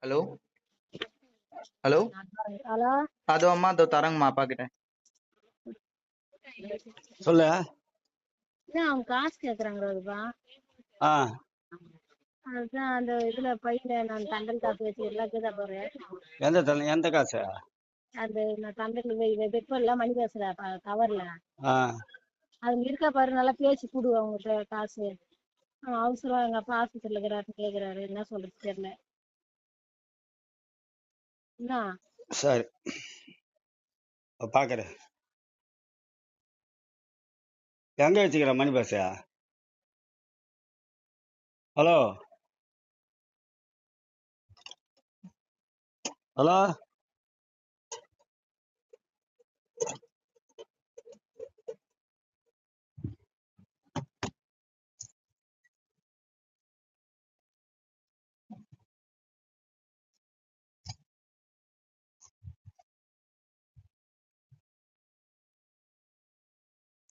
Hello hello hello அதோ அம்மா அதோ தரங்கம்மா அப்பா கிட்ட சொல்லு. அவங்க காசு கேக்குறாங்கப்பா. ஆ அதுதான் அந்த இதுல பையில நான் தண்டல் காசு வச்சு எல்லாத்தையும் போறேன். எந்த காசு? அந்த நான் தண்டல் பெட்ரோல் மணி பேசுற கவர்ல ஆ அது இருக்கா பாரு, நல்லா பேசி கொடு அவங்ககிட்ட காசு. அவசரம் எங்க அப்பா ஆஸ்பத்திரியில இருக்கிறாருன்னு கேக்குறாரு, என்ன சொல்றது தெரியல. என்ன சரி பாக்குறேன். எங்க வச்சுக்கிற மணி பேச? Hello hello